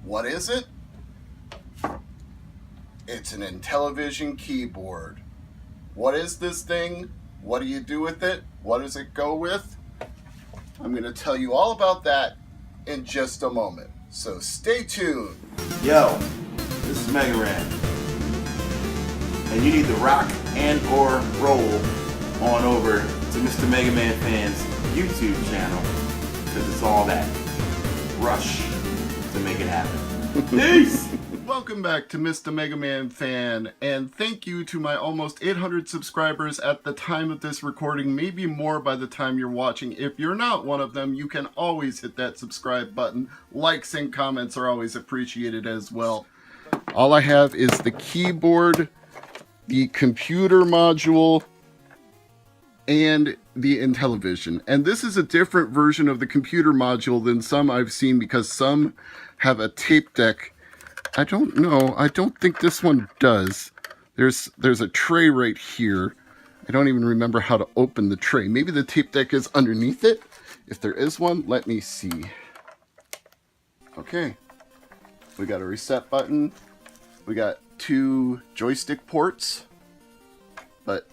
What is it? It's an Intellivision keyboard. What is this thing? What do you do with it? What does it go with? I'm going to tell you all about that in just a moment. So stay tuned. Yo, this is MegaManFan, and you need to rock and or roll on over to Mr. MegaManFan's YouTube channel, because it's all that rush to make it happen. Peace! Welcome back to Mr. MegaManFan, and thank you to my almost 800 subscribers at the time of this recording, maybe more by the time you're watching. If you're not one of them, you can always hit that subscribe button. Likes and comments are always appreciated as well. All I have is the keyboard, the computer module, and the Intellivision. And this is a different version of the computer module than some I've seen, because some have a tape deck. I don't know. I don't think this one does. There's a tray right here. I don't even remember how to open the tray. Maybe the tape deck is underneath it. If there is one, let me see. Okay. We got a reset button. We got 2 joystick ports, but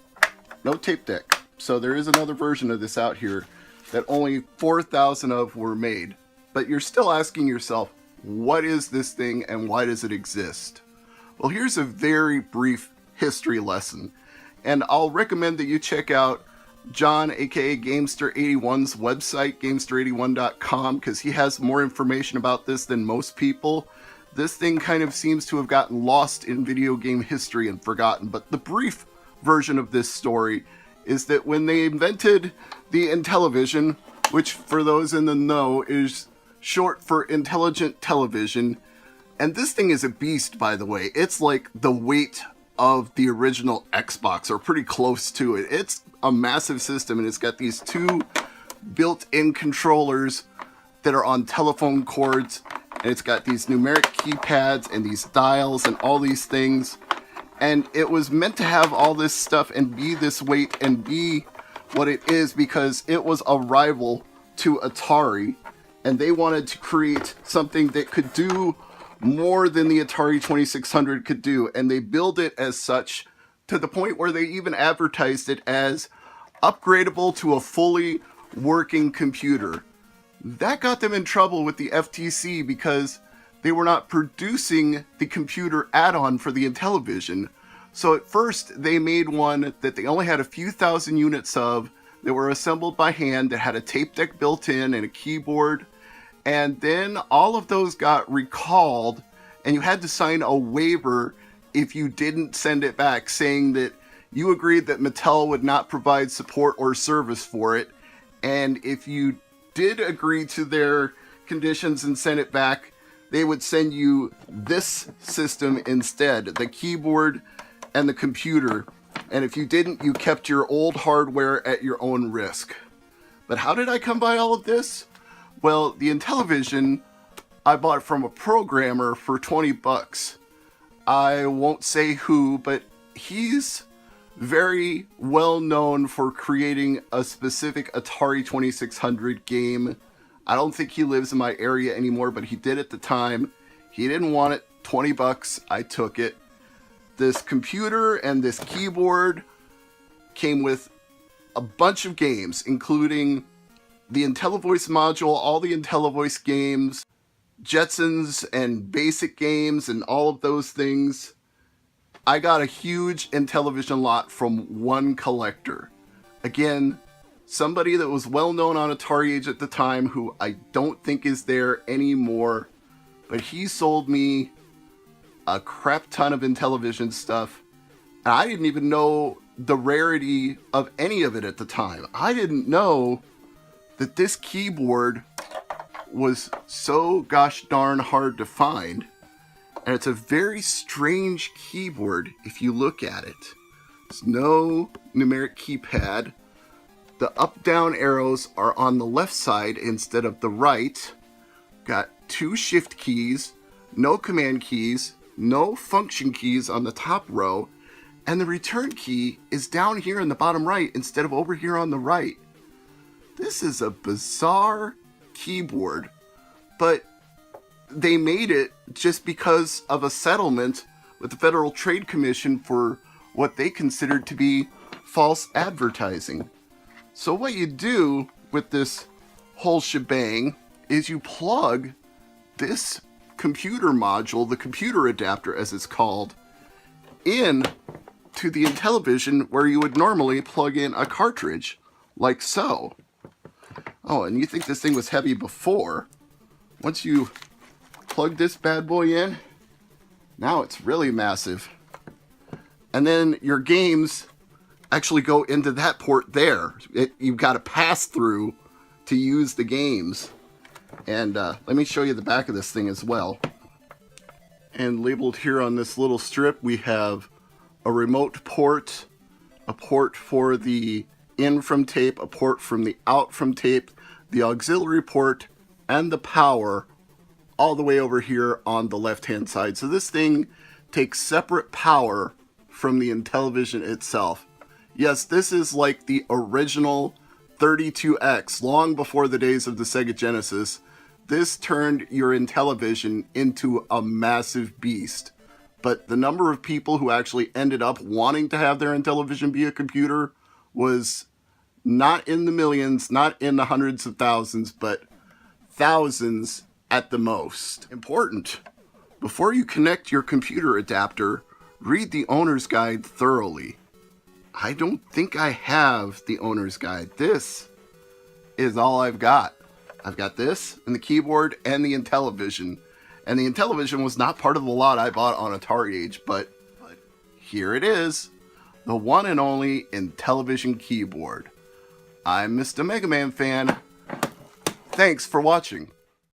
no tape deck. So there is another version of this out here that only 4,000 of were made. But you're still asking yourself, what is this thing and why does it exist? Well, here's a very brief history lesson. And I'll recommend that you check out John, aka Gamester81's website, Gamester81.com, because he has more information about this than most people. This thing kind of seems to have gotten lost in video game history and forgotten. But the brief version of this story is that when they invented the Intellivision, which for those in the know is short for intelligent television, and this thing is a beast, by the way. It's like the weight of the original Xbox, or pretty close to it. It's a massive system, and it's got these 2 built-in controllers that are on telephone cords, and it's got these numeric keypads and these dials and all these things. And it was meant to have all this stuff and be this weight and be what it is because it was a rival to Atari, and they wanted to create something that could do more than the Atari 2600 could do, and they built it as such to the point where they even advertised it as upgradable to a fully working computer. That got them in trouble with the FTC because they were not producing the computer add-on for the Intellivision. So at first they made one that they only had a few thousand units of, that were assembled by hand, that had a tape deck built in and a keyboard. And then all of those got recalled, and you had to sign a waiver if you didn't send it back, saying that you agreed that Mattel would not provide support or service for it. And if you did agree to their conditions and send it back, they would send you this system instead, the keyboard and the computer. And if you didn't, you kept your old hardware at your own risk. But how did I come by all of this? Well, the Intellivision I bought from a programmer for 20 bucks. I won't say who, but he's very well known for creating a specific Atari 2600 game. I don't think he lives in my area anymore, but he did at the time. He didn't want it. 20 bucks. I took it. This computer and this keyboard came with a bunch of games, including the Intellivoice module, all the Intellivoice games, Jetsons and basic games, and all of those things. I got a huge Intellivision lot from one collector. Again, somebody that was well known on Atari Age at the time, who I don't think is there anymore, but he sold me a crap ton of Intellivision stuff, and I didn't even know the rarity of any of it at the time. I didn't know that this keyboard was so gosh darn hard to find, and it's a very strange keyboard if you look at it. There's no numeric keypad. The up-down arrows are on the left side instead of the right. Got 2 shift keys, no command keys, no function keys on the top row, and the return key is down here in the bottom right instead of over here on the right. This is a bizarre keyboard, but they made it just because of a settlement with the Federal Trade Commission for what they considered to be false advertising. So what you do with this whole shebang is you plug this computer module, the computer adapter as it's called, in to the Intellivision where you would normally plug in a cartridge, like so. Oh, and you think this thing was heavy before. Once you plug this bad boy in, now it's really massive. And then your games actually go into that port there. You've got to pass through to use the games. And let me show you the back of this thing as well. And labeled here on this little strip, we have a remote port, a port for the in from tape, a port from the out from tape, the auxiliary port, and the power all the way over here on the left hand side. So this thing takes separate power from the Intellivision itself. Yes, this is like the original 32X, long before the days of the Sega Genesis. This turned your Intellivision into a massive beast. But the number of people who actually ended up wanting to have their Intellivision be a computer was not in the millions, not in the hundreds of thousands, but thousands at the most. Important. Before you connect your computer adapter, read the owner's guide thoroughly. I don't think I have the owner's guide. This is all I've got. I've got this and the keyboard and the Intellivision. And the Intellivision was not part of the lot I bought on Atari Age, but here it is. The one and only Intellivision keyboard. I'm Mr. MegaManFan. Thanks for watching.